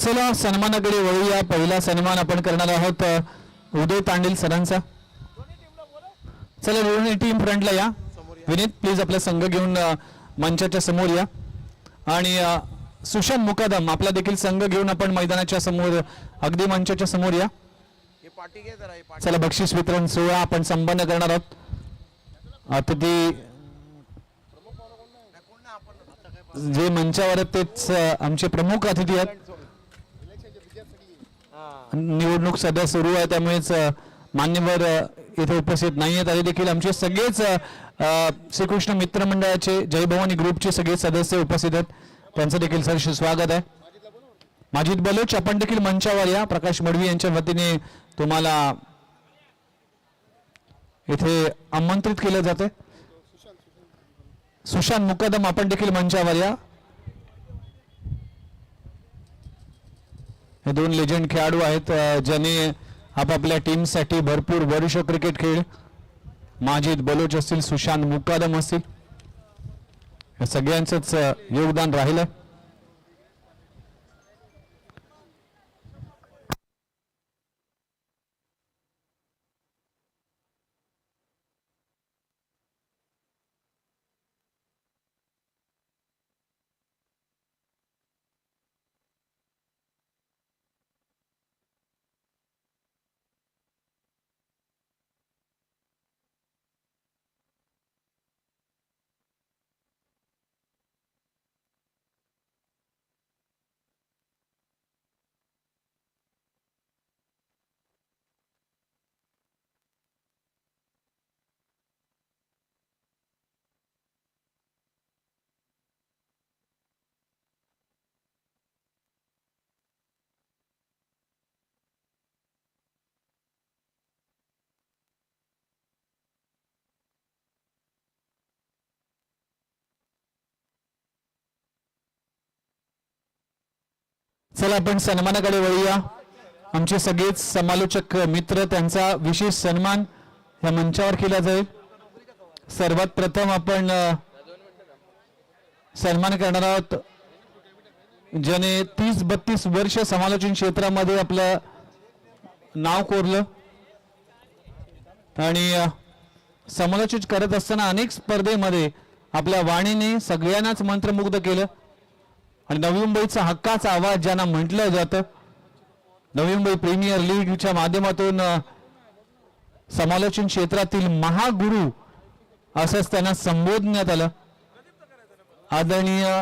चला सन्मानाकडे वळूया. पहिला सन्मान आपण करणार आहोत उदय तांडेल सरांचा. चला दोन्ही टीम फ्रंटला या. विनीत प्लीज आपला संघ घेऊन मंचाच्या समोर या. आणि सुशांत मुकादम आपला देखील संघ घेऊन आपण मैदानाच्या समोर अगदी मंचाच्या समोर या. चला बक्षीस वितरण सोहळा आपण संपन्न करणार आहोत. अतिथी जे मंचावर आहेत तेच आमचे प्रमुख अतिथी आहेत. निवडणूक सध्या सुरू आहे त्यामुळेच मान्यवर इथे उपस्थित नाही आहेत. तरी देखील आमचे सगळेच श्रीकृष्ण मित्र मंडळाचे जय भवानी ग्रुपचे सगळे सदस्य उपस्थित आहेत. त्यांचं देखील सहर्ष स्वागत आहे. माजिद बलोच आपण देखील मंचावर या. प्रकाश मडवी यांच्या वतीने तुम्हाला इथे आमंत्रित केलं जाते. सुशांत मुकादम आपण देखील मंचावर या. हे दोन लेजंड खेळाडू आहेत ज्यांनी आपापल्या टीमसाठी भरपूर वर्ष क्रिकेट खेळ. माजिद बलोच असतील, सुशांत मुकादम असतील, या सगळ्यांचंच योगदान राहिलं. चला आपण सन्मानाकडे वळूया. आमचे सगळेच समालोचक मित्र त्यांचा विशेष सन्मान या मंचावर केला जाईल. सर्वात प्रथम आपण सन्मान करणार आहोत ज्याने 30-32 वर्ष समालोचन क्षेत्रामध्ये आपलं नाव कोरलं आणि समालोचन करत असताना अनेक स्पर्धेमध्ये आपल्या वाणीने सगळ्यांनाच मंत्रमुग्ध केलं. आणि नवी मुंबईचा हक्काचा आवाज ज्यांना म्हटलं जातं, नवी मुंबई प्रीमियर लीगच्या माध्यमातून समालोचन क्षेत्रातील महागुरु असंच त्यांना संबोधण्यात आलं. आदरणीय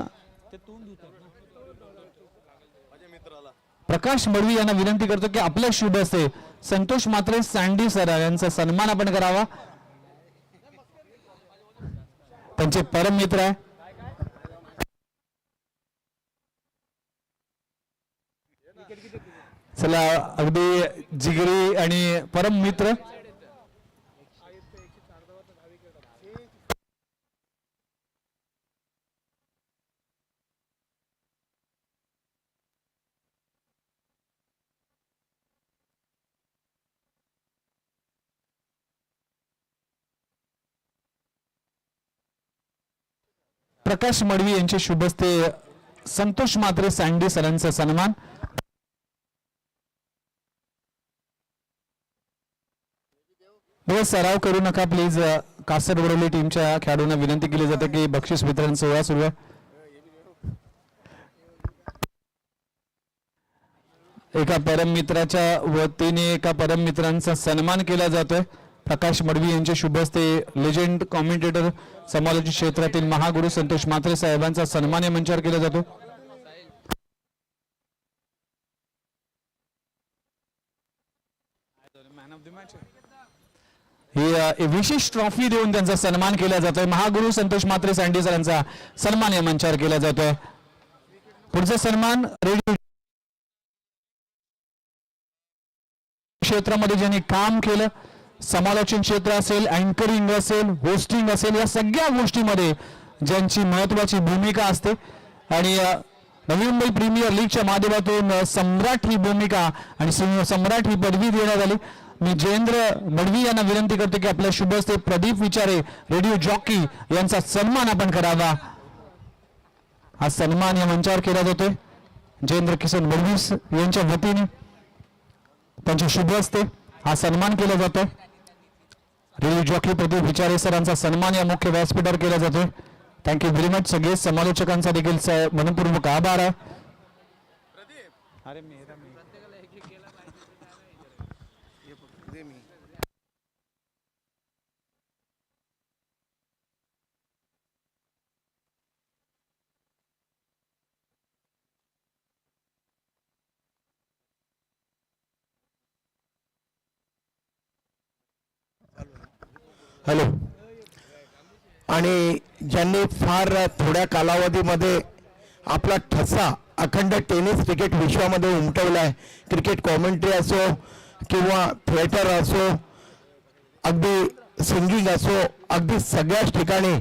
प्रकाश मडवी यांना विनंती करतो की आपल्या शुभ हस्ते संतोष म्हात्रे सँडी सर यांचा सन्मान आपण करावा. त्यांचे परम मित्र आहे. चला अगदी जिगरी आणि परम मित्र प्रकाश मडवी यांचे शुभ हस्ते संतोष म्हात्रे सँडी सरांचा सन्मान. सराव करू नका प्लीज. कासरवडोली टीमच्या खेळाडूंना विनंती केली जाते की बक्षीस वितरण सोहळा सुरू आहे. एका परम मित्राच्या वतीने एका परम मित्रांचा सन्मान केला जातोय. प्रकाश मडवी यांचे शुभ हस्ते लेजेंड कॉमेंटेटर समालोचन क्षेत्रातील महागुरु संतोष म्हात्रे साहेबांचा सन्मान या मंचावर केला जातो. ही विशेष ट्रॉफी देऊन त्यांचा सन्मान केला जातोय. महागुरु संतोष म्हात्रे सँडी सरांचा सन्मान या मंचावर केला जातोय. पुढचा सन्मान रेडिओ क्षेत्रामध्ये ज्यांनी काम केलं, समालोचन क्षेत्र असेल, अँकरिंग असेल, होस्टिंग असेल, या सगळ्या गोष्टीमध्ये ज्यांची महत्वाची भूमिका असते आणि नवी मुंबई प्रीमियर लीगच्या माध्यमातून सम्राट ही भूमिका आणि सम्राट ही पदवी देण्यात आली. मी जयेंद्र मडवी यांना विनंती करतो की आपल्या शुभ हस्ते प्रदीप विचारे रेडिओ जॉकी यांचा सन्मान आपण करावा. हा सन्मान या मंचावर केला जातोय. जयेंद्र किसन मडवीस यांच्या वतीने त्यांच्या शुभ हस्ते हा सन्मान केला जातोय. रेल्वे जॉकी प्रदीप विचारे सरांचा सन्मान या मुख्य व्यासपीठावर केला जातोय. Thank you very much. सगळे समालोचकांचा देखील मनपूर्वक आभार आहे. हॅलो. आणि ज्यांनी फार थोड्या कालावधीमध्ये आपला ठसा अखंड टेनिस क्रिकेट विश्वामध्ये उमटवला आहे. क्रिकेट कॉमेंट्री असो किंवा थिएटर असो, अगदी सिंगिंग असो, अगदी सगळ्याच ठिकाणी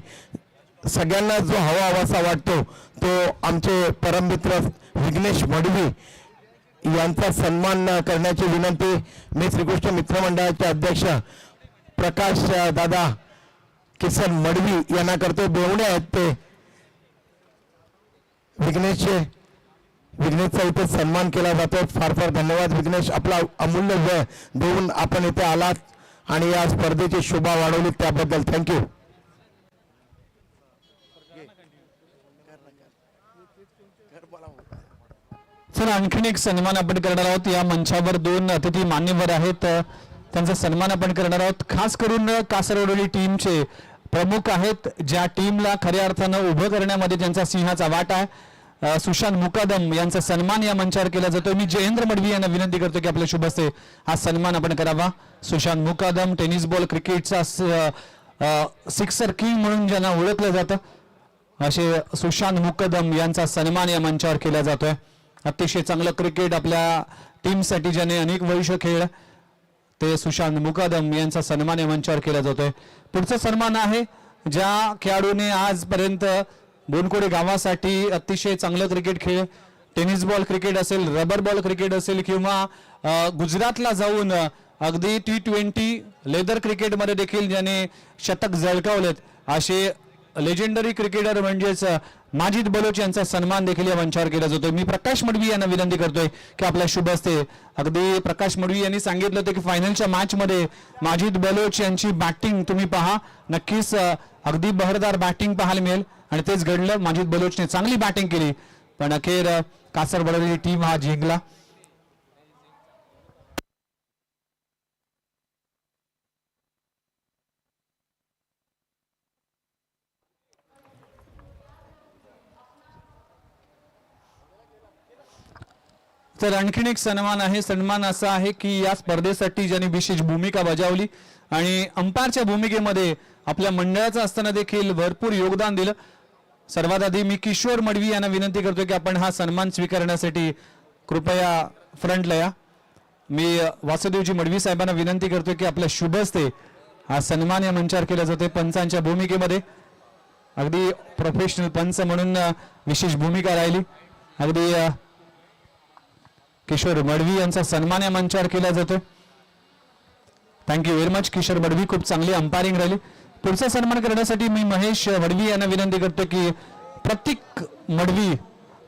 सगळ्यांना जो हवासा वाटतो तो आमचे परममित्र विघ्नेश मडवी यांचा सन्मान करण्याची विनंती मी श्रीकृष्ण मित्रमंडळाचे अध्यक्ष प्रकाश दादा किसन मडवी यांना करतो. बेवणे आहेत ते. विघ्नेशचा इथे सन्मान केला जातो. फार फार धन्यवाद विघ्नेश. आपला अमूल्य वेळ देऊन आपण इथे आलात आणि या स्पर्धेची शोभा वाढवली त्याबद्दल थँक्यू. सर आणखीन एक सन्मान आपण करणार आहोत. या मंचावर दोन अतिथी मान्यवर आहेत, त्यांचा सन्मान आपण करणार आहोत. खास करून कासरवडोली टीमचे प्रमुख आहेत, ज्या टीमला खऱ्या अर्थानं उभं करण्यामध्ये त्यांचा सिंहाचा वाटा आहे. सुशांत मुकादम यांचा सन्मान या मंचावर केला जातो. मी जयेंद्र मडवी यांना विनंती करतो की आपल्या शुभ हस्ते हा सन्मान आपण करावा. सुशांत मुकादम टेनिस बॉल क्रिकेटचा सिक्सर किंग म्हणून ज्यांना ओळखलं जातं असे सुशांत मुकादम यांचा सन्मान या मंचावर केला जातोय. अतिशय चांगलं क्रिकेट आपल्या टीमसाठी ज्याने अनेक वर्ष खेळ ते सुशांत मुकादम यांचा सन्मान या मंचावर केला जातोय. पुढचा सन्मान आहे ज्या खेळाडूने आजपर्यंत बोनकोडे गावासाठी अतिशय चांगलं क्रिकेट खेळ, टेनिस बॉल क्रिकेट असेल, रबर बॉल क्रिकेट असेल किंवा गुजरातला जाऊन अगदी T20 लेदर क्रिकेटमध्ये देखील ज्याने शतक झळकावलेत असे लेजेंडरी क्रिकेटर म्हणजेच माजिद बलोच यांचा सन्मान देखील या मंचावर केला जातोय. मी प्रकाश मडवी यांना विनंती करतोय की आपल्या शुभ हस्ते. अगदी प्रकाश मडवी यांनी सांगितलं होतं की फायनलच्या मॅच मध्ये माजिद बलोच यांची बॅटिंग तुम्ही पहा, नक्कीच अगदी बहरदार बॅटिंग पाहायला मिळेल आणि तेच घडलं. माजिद बलोचने चांगली बॅटिंग केली पण अखेर कासरवडोली टीम हा जिंकला. तर आणखीन एक सन्मान आहे. सन्मान असा आहे की या स्पर्धेसाठी ज्यांनी विशेष भूमिका बजावली आणि अंपायरच्या भूमिकेमध्ये आपल्या मंडळाचा असताना देखील भरपूर योगदान दिलं. सर्वात आधी मी किशोर मडवी यांना विनंती करतो की आपण हा सन्मान स्वीकारण्यासाठी कृपया फ्रंटला या. मी वासुदेवजी मडवी साहेबांना विनंती करतो की आपल्या शुभ हस्ते हा सन्मान या मंचावर केला जातोय. पंचांच्या भूमिकेमध्ये अगदी प्रोफेशनल पंच म्हणून विशेष भूमिका राहिली. अगदी किशोर मडवी यांचा सन्मान या मंचावर केला जातोय. Thank you very much Kishore Madavi, खूप चांगली अंपायरिंग राहिली. पुढचा सन्मान करण्यासाठी मी महेश मडवी यांना विनंती करतो की प्रतीक मडवी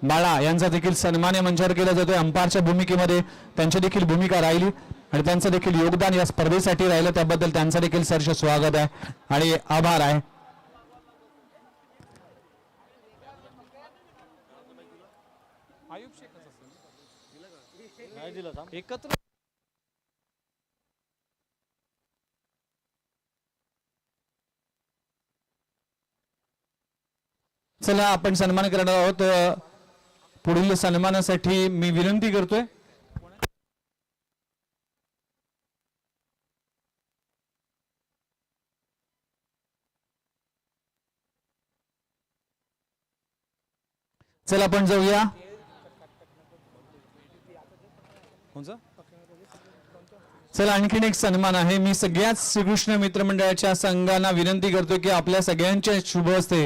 बाळा यांचा देखील सन्मान या मंचावर केला जातोय. अंपायरच्या भूमिकेमध्ये त्यांची देखील भूमिका राहिली आणि त्यांचं देखील योगदान या स्पर्धेसाठी राहिलं, त्याबद्दल त्यांचं देखील सहर्ष स्वागत आहे आणि आभार आहे. एकत्र चला आपण सन्मान करणार आहोत. पुढील सन्मानासाठी मी विनंती करतोय चला आपण जाऊया. चला आणखीन एक सन्मान आहे. मी सगळ्याच श्रीकृष्ण मित्रमंडळाच्या संघांना विनंती करतो की आपल्या सगळ्यांच्या शुभ हस्ते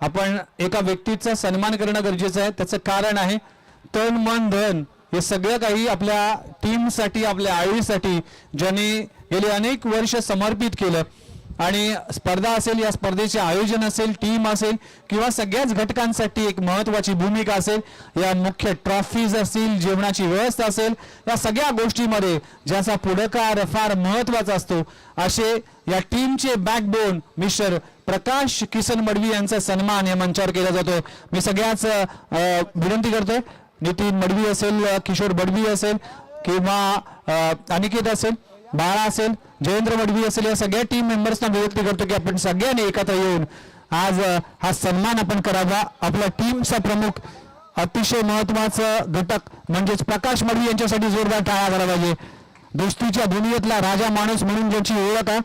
आपण एका व्यक्तीचा सन्मान करणं गरजेचं आहे. त्याचं कारण आहे तन मन धन हे सगळं काही आपल्या टीमसाठी, आपल्या आयुष्यासाठी ज्यांनी गेले अनेक वर्ष समर्पित केलं. आणि स्पर्धा असेल, या स्पर्धेचे आयोजन असेल, टीम असेल किंवा सगळ्याच घटकांसाठी एक महत्त्वाची भूमिका असेल, या मुख्य ट्रॉफीज असतील, जेवणाची व्यवस्था असेल, या सगळ्या गोष्टीमध्ये ज्याचा पुढाकार फार महत्त्वाचा असतो, असे या टीमचे बॅकबोन मिस्टर प्रकाश किसन मडवी यांचा सन्मान या मंचावर केला जातो. मी सगळ्याच विनंती करतोय, नितीन मडवी असेल, किशोर बडवी असेल किंवा अनिकेत असेल, बाळा असेल, जयेंद्र मडवी असेल, या सगळ्या टीम मेंबर्सना विनंती करतो की आपण सगळ्यांनी एकत्र येऊन आज हा सन्मान आपण करावा. आपल्या टीमचा प्रमुख अतिशय महत्वाचा घटक म्हणजेच प्रकाश मडवी यांच्यासाठी जोरदार टाळ्या झाला पाहिजे. दोस्तीच्या दुनियेतला राजा माणूस म्हणून ज्याची ओळख आहे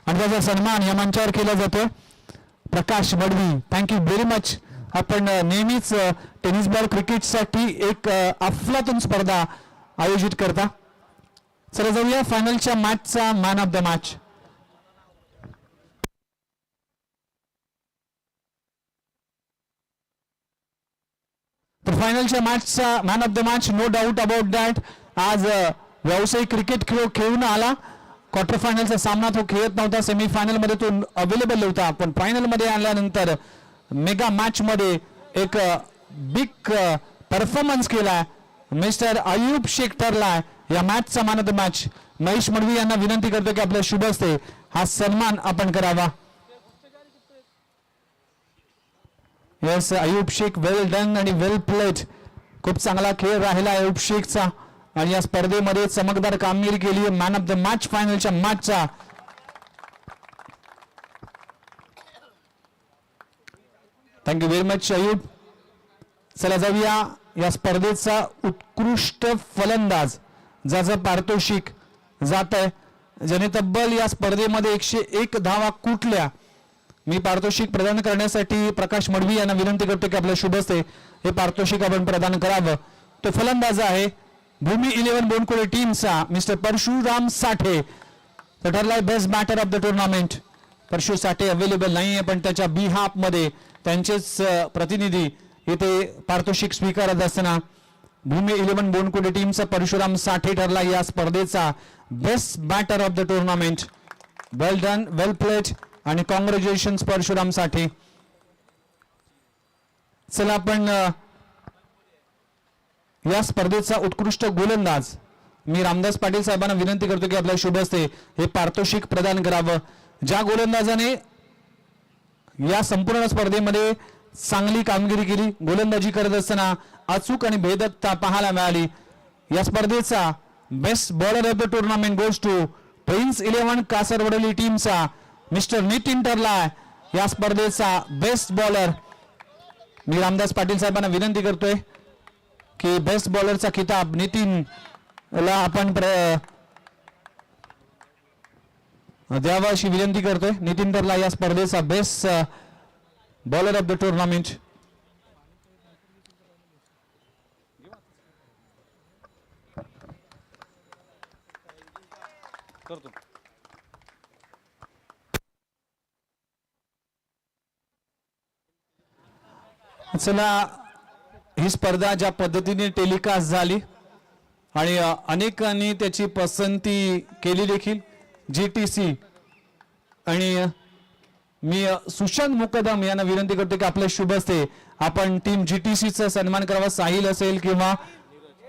आणि त्याचा सन्मान या मंचावर केला जातो. प्रकाश मडवी, थँक्यू व्हेरी मच. आपण नेहमीच टेनिस बॉल क्रिकेटसाठी एक अफलातून स्पर्धा आयोजित करता. चला जाऊया फायनलच्या मॅचचा मॅन ऑफ द मॅच. तर फायनलच्या मॅचचा man of the match, no doubt about that, आज व्यावसायिक क्रिकेट खेळून आला. क्वार्टर फायनलचा सामना तो खेळत नव्हता, सेमीफायनल मध्ये तो अवेलेबल होता, पण फायनल मध्ये आल्यानंतर मेगा मॅच मध्ये एक बिग परफॉर्मन्स केला. मिस्टर अयूब शेख ठरला या मॅचचा man of the match. Mahesh Madvi यांना विनंती करतो की आपल्या शुभ हस्ते हा सन्मान आपण करावा. येस, अयूब शेख, वेल डन आणि वेल प्लेड. खूप चांगला खेळ राहिला अयूब शेखचा आणि या स्पर्धेमध्ये चमकदार कामगिरी केली. मॅन ऑफ द मॅच फायनलच्या मॅचचा. Thank you very much Ayub. चला जाऊया या स्पर्धेचा उत्कृष्ट फलंदाज ज्याचं पारितोषिक जात आहे, ज्याने तब्बल या स्पर्धेमध्ये 101 धावा कुठल्या. मी पारितोषिक प्रदान करण्यासाठी प्रकाश मडवी यांना विनंती करतो की आपल्या शुभ हस्ते हे पारितोषिक आपण प्रदान करावं. तो फलंदाज आहे भूमी 11 बोनकुळे टीमचा मिस्टर परशुराम साठे. तो ठरलाय best batter of the tournament. Parshu Sathe available नाही आहे, पण त्याच्या बिहाफ मध्ये त्यांचेच प्रतिनिधी इथे पारितोषिक स्वीकारत असताना भूमी 11 बोनकुळे टीमचा परशुराम साठे ठरला या स्पर्धेचा best batter of the tournament. Well done, well played आणि कॉंग्रॅच्युलेशन्स परशुराम साठे. चला आपण या स्पर्धेचा उत्कृष्ट गोलंदाज, मी रामदास पाटील साहेबांना विनंती करतो की आपल्या शुभ हस्ते हे पारितोषिक प्रदान करावं. ज्या गोलंदाजाने या संपूर्ण स्पर्धेमध्ये चांगली कामगिरी केली, गोलंदाजी करत असताना अचूक आणि भेदकता पाहायला मिळाली. या स्पर्धेचा best bowler of the tournament goes to twins 11 Kasarwadli टीमचा मिस्टर नितीन ठरला या स्पर्धेचा बेस्ट बॉलर. मी रामदास पाटील साहेबांना विनंती करतोय की बेस्ट बॉलरचा किताब नितीन ला आपण द्यावा अशी विनंती करतोय. नितीन ठरला या स्पर्धेचा best bowler of the tournament. चला, ही स्पर्धा ज्या पद्धतीने टेलिकास्ट झाली आणि अनेकांनी त्याची पसंती केली देखील, GTC, आणि मी सुशांत मुकदम यांना विनंती करतो की आपल्या शुभ हस्ते आपण टीम GTCचा सन्मान करावा. साहिल असेल किंवा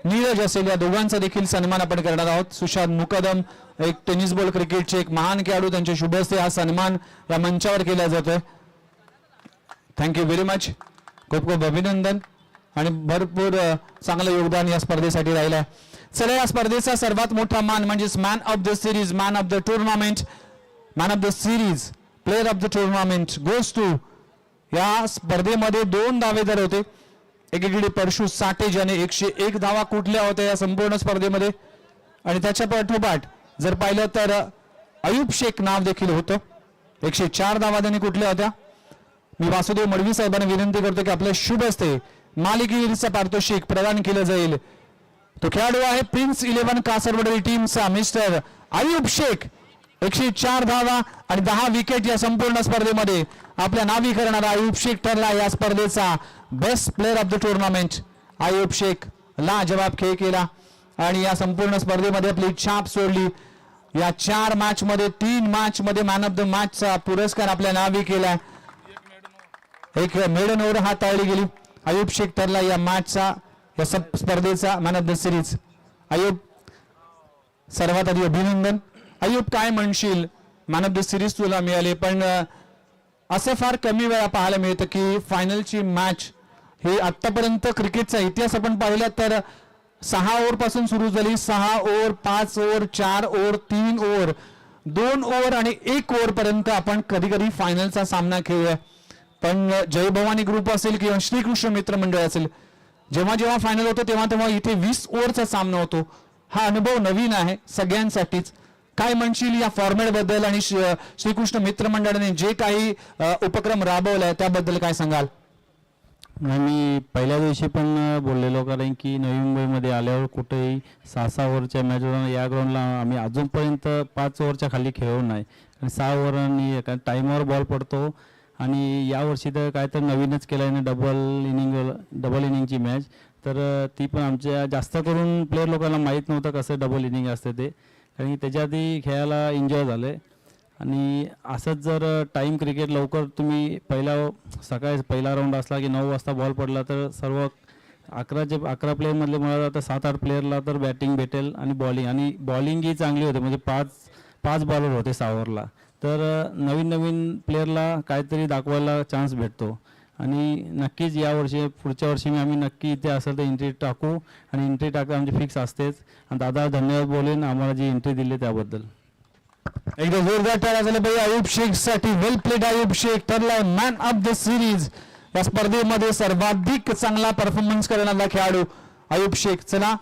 नीरज असेल, या दोघांचा देखील सन्मान आपण करणार आहोत. सुशांत मुकदम एक टेनिस बॉल क्रिकेटचे एक महान खेळाडू, त्यांच्या शुभ हस्ते हा सन्मान या मंचावर केला जातोय. थँक्यू व्हेरी मच, खूप खूप अभिनंदन आणि भरपूर चांगलं योगदान या स्पर्धेसाठी राहिलं आहे. चला, या स्पर्धेचा सर्वात मोठा मान म्हणजेच man of the series, man of the tournament, man of the series, player of the tournament goes to. या स्पर्धेमध्ये 2 दावेदार होते. एकीकडे परशु साठे ज्याने 101 धावा कुठल्या होत्या या संपूर्ण स्पर्धेमध्ये, आणि त्याच्या पाठोपाठ जर पाहिलं तर अयूब शेख नाव देखील होतं. 104 धावा त्यांनी कुठल्या होत्या. मी वासुदेव मडवी साहेबांना विनंती करतो की आपल्या शुभ हस्ते मालिकेचा पारितोषिक प्रदान केलं जाईल. तो खेळाडू आहे प्रिन्स 11 कासरवडली टीमचा मिस्टर अयूब शेख. 104 धावा आणि 10 विकेट या संपूर्ण स्पर्धेमध्ये आपल्या नावी करणारा अयूब शेख ठरला या स्पर्धेचा best player of the tournament. Ayub Shaikh लाजवाब खेळ केला आणि या संपूर्ण स्पर्धेमध्ये आपली छाप सोडली. या 4 मॅच मध्ये 3 मॅच मध्ये मॅन ऑफ द मॅचचा पुरस्कार आपल्या नावे केला. एक मेडन ओव्हर हाताळली गेली. अयूब शेख ठरला या मॅचचा या स्पर्धेचा man of the series. Ayub, सर्वात आधी अभिनंदन. अयूब, काय म्हणशील? मॅन ऑफ द सिरीज तुला मिळाले, पण असं फार कमी वेळा पाहायला मिळतं की फायनलची मॅच ही आतापर्यंत क्रिकेटचा इतिहास आपण पाहिला तर 6 ओव्हर पासून सुरू झाली. 6 over, 5 over, 4 over, 3 over, 2 over आणि 1 ओव्हर पर्यंत आपण कधी कधी फायनलचा सामना खेळूया. पण जय भवानी ग्रुप असेल किंवा श्रीकृष्ण मित्र मंडळ असेल, जेव्हा जेव्हा फायनल होतो तेव्हा तेव्हा इथे 20 ओव्हरचा सामना होतो. हा अनुभव नवीन आहे सगळ्यांसाठीच. काय म्हणशील या फॉर्मॅट बद्दल आणि श्रीकृष्ण मित्र मंडळाने जे काही उपक्रम राबवलाय त्याबद्दल काय सांगाल? मी पहिल्या दिवशी पण बोललेलो, कारण की नवी मुंबईमध्ये आल्यावर कुठेही 6-6 ओव्हरच्या मॅचवर या ग्राउंडला आम्ही अजूनपर्यंत 5 ओव्हरच्या खाली खेळलो नाही. आणि 6 ओव्हरांनी टाईमवर बॉल पडतो. आणि यावर्षी तर काय तर नवीनच केलं आहे ना, डबल इनिंगची मॅच. तर ती पण आमच्या जास्त करून प्लेयर लोकांना माहीत नव्हतं कसं डबल इनिंग असते ते, कारण की त्याच्या आधी खेळायला एन्जॉय झालं आहे. आणि असंच जर टाईम क्रिकेट लवकर तुम्ही सकाळी पहिला राऊंड असला की 9 वाजता बॉल पडला तर सर्व 11 प्लेयरमधले मला वाटतं 7-8 प्लेयरला तर बॅटिंग भेटेल आणि बॉलिंगही चांगली होते. म्हणजे 5 बॉलर होते 6 ओव्हरला. तर नवीन प्लेयरला काहीतरी दाखवायला चान्स भेटतो. आणि नक्कीच पुढच्या वर्षी आम्ही नक्की इथे असेल तर एंट्री टाकू. आणि एंट्री टाकता आमची फिक्स असतेच. आणि दादा धन्यवाद बोलेन आम्हाला जी एंट्री दिली त्याबद्दल. एकदा जोरदार टाळ्या झाल्या पाहिजे अयूब शेख साठी. वेल प्लेड अयूब शेख ठरलाय मॅन ऑफ द सिरीज. या स्पर्धेमध्ये सर्वाधिक चांगला परफॉर्मन्स करणारा खेळाडू अयूब शेख. चला,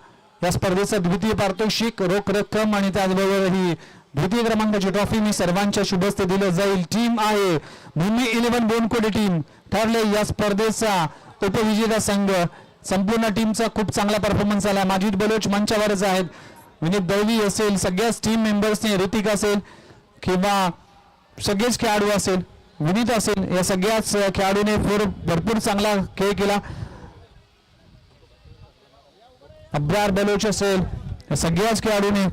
या स्पर्धेचा द्वितीय पारितोषिक, रोख रक्कम आणि त्याचबरोबर ही द्वितीय क्रमांकाची ट्रॉफी मी सर्वांच्या शुभ हस्ते दिलं जाईल. टीम आहे भूमी 11 बोनकोडे टीम. ठरले या स्पर्धेचा उपविजेता संघ. संपूर्ण टीमचा खूप चांगला परफॉर्मन्स आला. माजिद बलोच मंचावरच आहेत. विनीत दळवी असेल, सगळ्याच टीम मेंबर्सने, ऋतिक असेल किंवा सगळेच खेळाडू असेल, विनीत असेल, या सगळ्याच खेळाडूने भरपूर चांगला खेळ केला. अब्रार बलोच असेल, या सगळ्याच खेळाडूने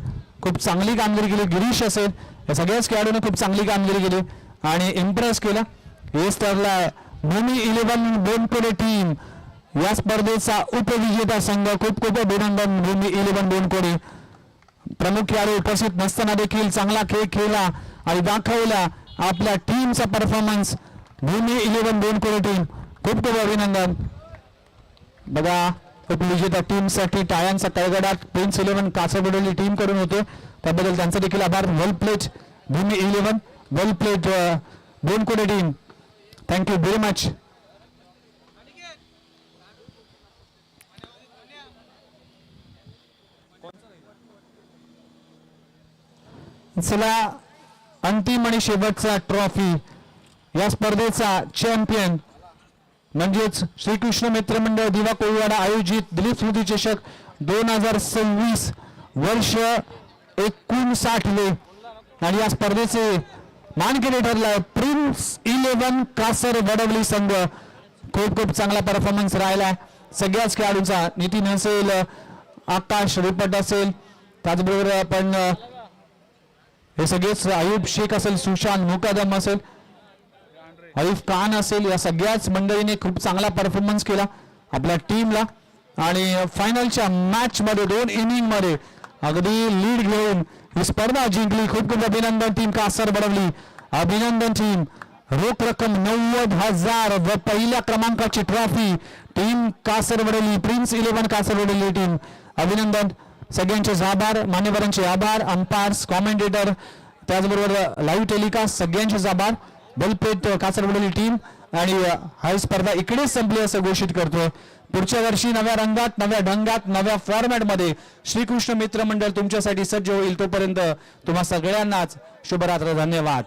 खूप चांगली कामगिरी केली. गिरीश असेल, या सगळ्याच खेळाडूने खूप चांगली कामगिरी केली आणि इम्प्रेस केला. हेच ठरला भूमी 11 बोनकोडे टीम या स्पर्धेचा उपविजेता संघ. खूप खूप अभिनंदन भूमी 11 बोनकोडे. प्रमुख खेळाडू उपस्थित नसताना देखील चांगला खेळ खेळला आणि दाखवला आपल्या टीमचा परफॉर्मन्स. भूमी 11 बोनकोडे टीम खूप खूप अभिनंदन. बघा, उपविजेता टीमसाठी टाळ्यांचा कडकडाट प्रिन्स 11 कासरवडली टीम कडून होतो, त्याबद्दल त्यांचा देखील आभार. Well played Bhumi 11, well played Bonkode team. Thank you very much. चला, अंतिम आणि शेवटचा ट्रॉफी. या स्पर्धेचा चॅम्पियन म्हणजेच श्रीकृष्ण मित्र मंडळ दिवा कोळीवाडा आयोजित दिलीप स्मृती चषक 2026 वर्ष 59 आणि या स्पर्धेचे मानकरी ठरलाय प्रिन्स 11 कासर वडवली संघ. खूप खूप चांगला परफॉर्मन्स राहिला सगळ्याच खेळाडूंचा. नितीन असेल, आकाश रिपट असेल, त्याचबरोबर आपण हे सगळेच, अयूब शेख असेल, सुशांत मुकादम असेल, हरीफ खान असेल, या सगळ्याच मंडळीने खूप चांगला परफॉर्मन्स केला आपल्या टीमला. आणि फायनलच्या मॅच मध्ये 2 इनिंग मध्ये अगदी लीड घेऊन ही स्पर्धा जिंकली. खूप खूप अभिनंदन टीम कासर बडवली. अभिनंदन टीम. रोख रक्कम 90,000 व पहिल्या क्रमांकाची trophy team Kasar Badvali, prince 11 Kasar Badvali team. अभिनंदन. सगळ्यांचे आभार, मान्यवरांचे आभार, अंपायर्स, कॉमेंटेटर, त्याचबरोबर लाईव्ह टेलिकास्ट सगळ्यांचे आभार. Well played कासरवडली team. आणि हा स्पर्धा इकडेच संपली असं घोषित करतोय. पुढच्या वर्षी नव्या रंगात, नव्या ढंगात, नव्या फॉर्मॅट मध्ये श्रीकृष्ण मित्र मंडळ तुमच्यासाठी सज्ज होईल. तोपर्यंत तुम्हा सगळ्यांनाच शुभरात्र. धन्यवाद.